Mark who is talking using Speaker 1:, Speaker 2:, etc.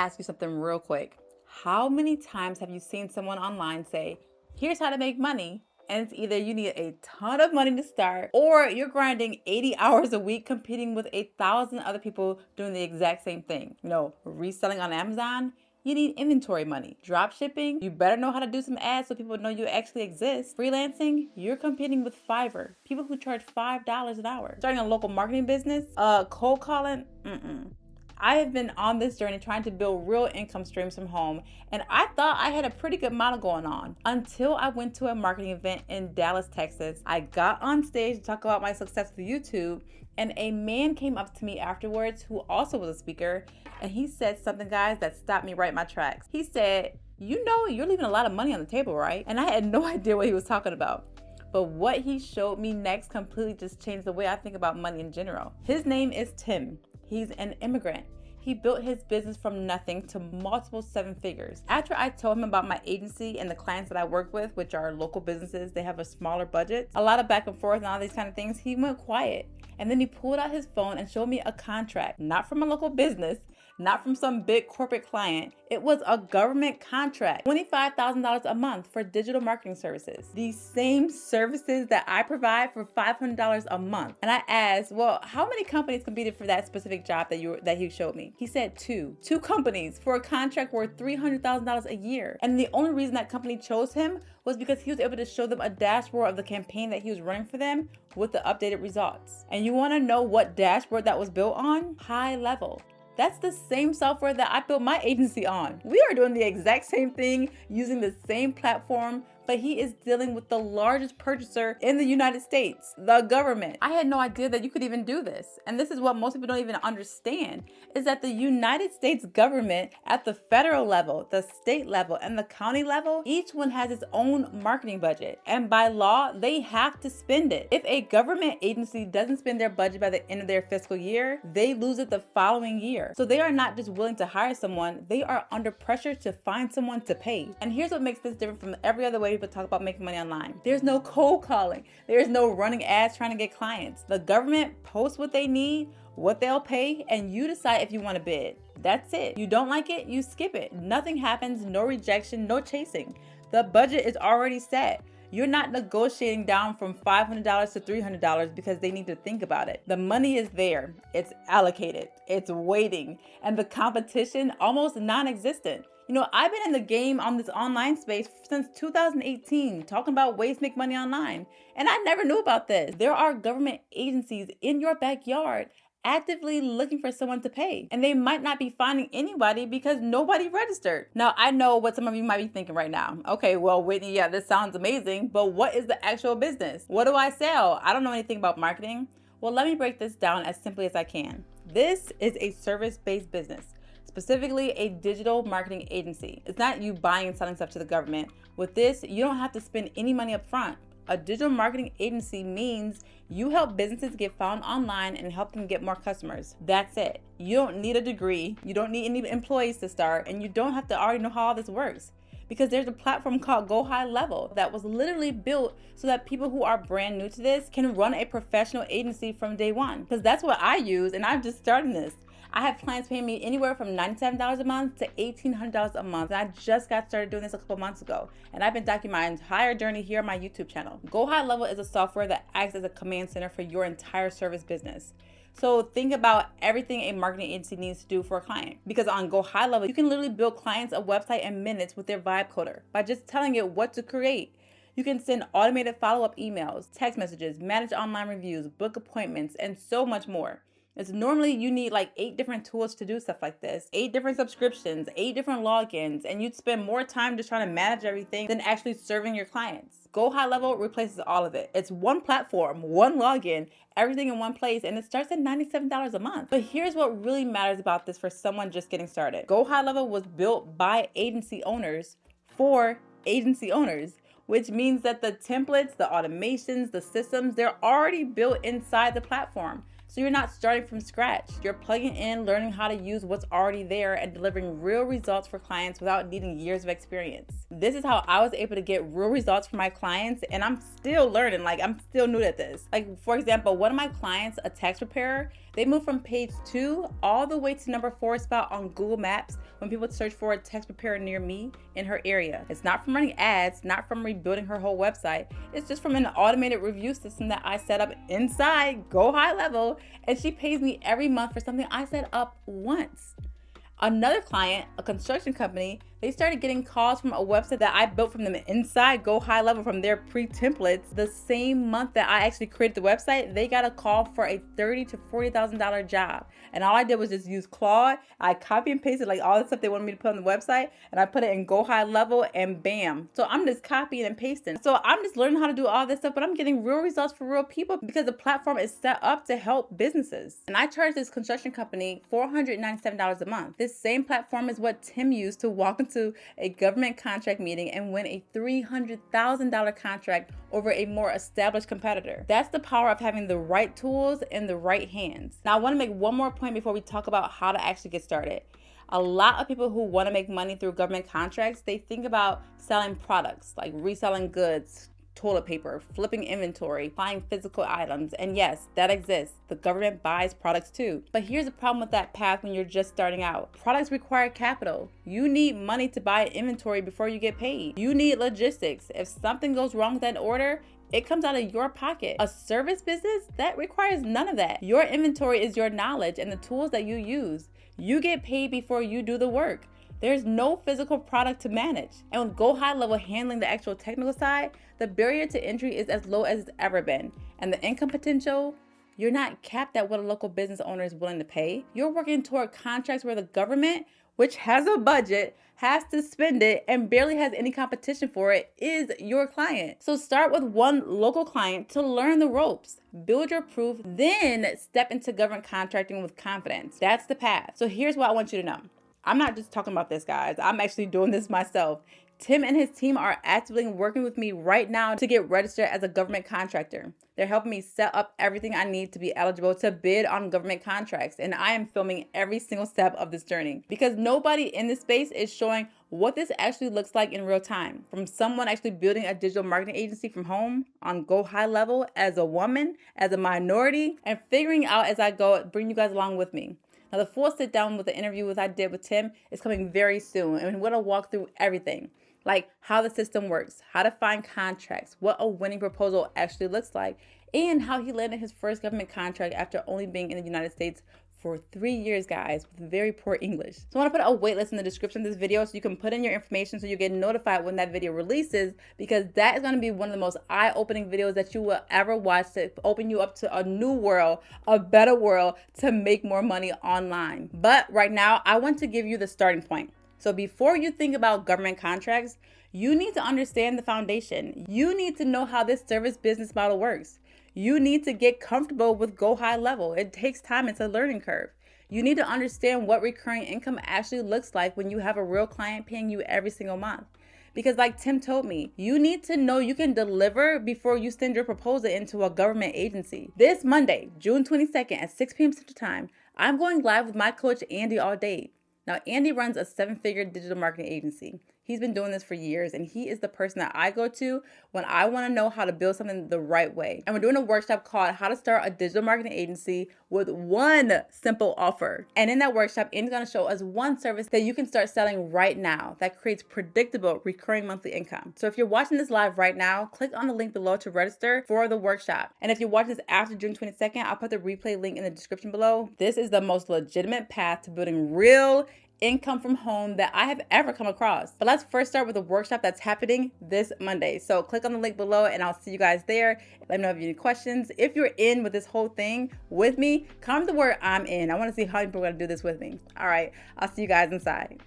Speaker 1: ask you something real quick. How many times have you seen someone online say, here's how to make money? And it's either you need a ton of money to start, or you're grinding 80 hours a week competing with 1,000 other people doing the exact same thing. Reselling on Amazon, you need inventory money. Drop shipping, you better know how to do some ads so people know you actually exist. Freelancing, you're competing with Fiverr, people who charge $5 an hour. Starting a local marketing business, cold calling, I have been on this journey trying to build real income streams from home, and I thought I had a pretty good model going on until I went to a marketing event in Dallas, Texas. I got on stage to talk about my success with YouTube, and a man came up to me afterwards who also was a speaker, and he said something, guys, that stopped me right in my tracks. He said, you know, you're leaving a lot of money on the table, right? And I had no idea what he was talking about. But what he showed me next completely just changed the way I think about money in general. His name is Tim. He's an immigrant. He built his business from nothing to multiple 7 figures. After I told him about my agency and the clients that I work with, which are local businesses, they have a smaller budget, a lot of back and forth and all these kind of things, he went quiet. And then he pulled out his phone and showed me a contract, not from a local business, not from some big corporate client. It was a government contract, $25,000 a month for digital marketing services. These same services that I provide for $500 a month. And I asked, well, how many companies competed for that specific job that he showed me? He said 2 companies for a contract worth $300,000 a year. And the only reason that company chose him was because he was able to show them a dashboard of the campaign that he was running for them with the updated results. And you want to know what dashboard that was built on? GoHighLevel. That's the same software that I built my agency on. We are doing the exact same thing using the same platform, but he is dealing with the largest purchaser in the United States, the government. I had no idea that you could even do this. And this is what most people don't even understand, is that the United States government at the federal level, the state level, and the county level, each one has its own marketing budget. And by law, they have to spend it. If a government agency doesn't spend their budget by the end of their fiscal year, they lose it the following year. So they are not just willing to hire someone, they are under pressure to find someone to pay. And here's what makes this different from every other way people talk about making money online. There's no cold calling. There's no running ads trying to get clients. The government posts what they need, what they'll pay, and you decide if you want to bid. That's it. You don't like it, you skip it. Nothing happens, no rejection, no chasing. The budget is already set. You're not negotiating down from $500 to $300 because they need to think about it. The money is there. It's allocated. It's waiting. And the competition almost non-existent. I've been in the game on this online space since 2018, talking about ways to make money online. And I never knew about this. There are government agencies in your backyard actively looking for someone to pay. And they might not be finding anybody because nobody registered. Now, I know what some of you might be thinking right now. Okay, well, Whitney, yeah, this sounds amazing, but what is the actual business? What do I sell? I don't know anything about marketing. Well, let me break this down as simply as I can. This is a service-based business. Specifically a digital marketing agency. It's not you buying and selling stuff to the government. With this, you don't have to spend any money up front. A digital marketing agency means you help businesses get found online and help them get more customers. That's it. You don't need a degree. You don't need any employees to start, and you don't have to already know how all this works. Because there's a platform called GoHighLevel that was literally built so that people who are brand new to this can run a professional agency from day one. Because that's what I use, and I'm just starting this. I have clients paying me anywhere from $97 a month to $1,800 a month. And I just got started doing this a couple months ago. And I've been documenting my entire journey here on my YouTube channel. GoHighLevel is a software that acts as a command center for your entire service business. So think about everything a marketing agency needs to do for a client. Because on GoHighLevel, you can literally build clients a website in minutes with their vibe coder by just telling it what to create. You can send automated follow-up emails, text messages, manage online reviews, book appointments, and so much more. It's normally you need like 8 different tools to do stuff like this, 8 different subscriptions, 8 different logins, and you'd spend more time just trying to manage everything than actually serving your clients. GoHighLevel replaces all of it. It's one platform, one login, everything in one place, and it starts at $97 a month. But here's what really matters about this for someone just getting started. GoHighLevel was built by agency owners for agency owners, which means that the templates, the automations, the systems, they're already built inside the platform. So you're not starting from scratch. You're plugging in, learning how to use what's already there and delivering real results for clients without needing years of experience. This is how I was able to get real results for my clients, and I'm still learning. I'm still new at this. For example, one of my clients, a tax preparer, They moved from page 2 all the way to number 4 spot on Google Maps when people search for a text preparer near me in her area. It's not from running ads, not from rebuilding her whole website. It's just from an automated review system that I set up inside GoHighLevel, and she pays me every month for something I set up once. Another client, a construction company, they started getting calls from a website that I built from them inside GoHighLevel from their pre-templates. The same month that I actually created the website, they got a call for a $30,000 to $40,000 job. And all I did was just use Claude. I copy and pasted like all the stuff they wanted me to put on the website, and I put it in GoHighLevel, and bam. So I'm just copying and pasting. So I'm just learning how to do all this stuff, but I'm getting real results for real people because the platform is set up to help businesses. And I charge this construction company $497 a month. This same platform is what Tim used to walk into a government contract meeting and win a $300,000 contract over a more established competitor. That's the power of having the right tools in the right hands. Now, I want to make one more point before we talk about how to actually get started. A lot of people who want to make money through government contracts, they think about selling products, like reselling goods, toilet paper, flipping inventory, buying physical items. And yes, that exists. The government buys products too. But here's the problem with that path when you're just starting out. Products require capital. You need money to buy inventory before you get paid. You need logistics. If something goes wrong with that order, it comes out of your pocket. A service business, that requires none of that. Your inventory is your knowledge and the tools that you use. You get paid before you do the work. There's no physical product to manage. And with GoHighLevel handling the actual technical side, the barrier to entry is as low as it's ever been. And the income potential, you're not capped at what a local business owner is willing to pay. You're working toward contracts where the government, which has a budget, has to spend it and barely has any competition for it, is your client. So start with one local client to learn the ropes, build your proof, then step into government contracting with confidence. That's the path. So here's what I want you to know. I'm not just talking about this, guys. I'm actually doing this myself. Tim and his team are actively working with me right now to get registered as a government contractor. They're helping me set up everything I need to be eligible to bid on government contracts. And I am filming every single step of this journey because nobody in this space is showing what this actually looks like in real time. From someone actually building a digital marketing agency from home on GoHighLevel as a woman, as a minority, and figuring out as I go, bring you guys along with me. Now, the full sit down with the interview I did with Tim is coming very soon. And we're going to walk through everything, like how the system works, how to find contracts, what a winning proposal actually looks like, and how he landed his first government contract after only being in the United States for 3 years, guys, with very poor English. So I want to put a wait list in the description of this video so you can put in your information so you get notified when that video releases, because that is going to be one of the most eye-opening videos that you will ever watch to open you up to a new world, a better world to make more money online. But right now, I want to give you the starting point. So before you think about government contracts, you need to understand the foundation. You need to know how this service business model works. You need to get comfortable with GoHighLevel. It takes time. It's a learning curve. You need to understand what recurring income actually looks like when you have a real client paying you every single month. Because like Tim told me, you need to know you can deliver before you send your proposal into a government agency. This Monday, June 22nd at 6 p.m. Central Time, I'm going live with my coach, Andy, all day. Now, Andy runs a 7-figure digital marketing agency. He's been doing this for years, and he is the person that I go to when I want to know how to build something the right way. And we're doing a workshop called How to Start a Digital Marketing Agency with One Simple Offer. And in that workshop, Andy's going to show us one service that you can start selling right now that creates predictable recurring monthly income. So if you're watching this live right now, click on the link below to register for the workshop. And if you're watching this after June 22nd, I'll put the replay link in the description below. This is the most legitimate path to building real income from home that I have ever come across. But let's first start with the workshop that's happening this Monday. So click on the link below and I'll see you guys there. Let me know if you have any questions. If you're in with this whole thing with me, comment the word I'm in. I want to see how people are going to do this with me. All right, I'll see you guys inside.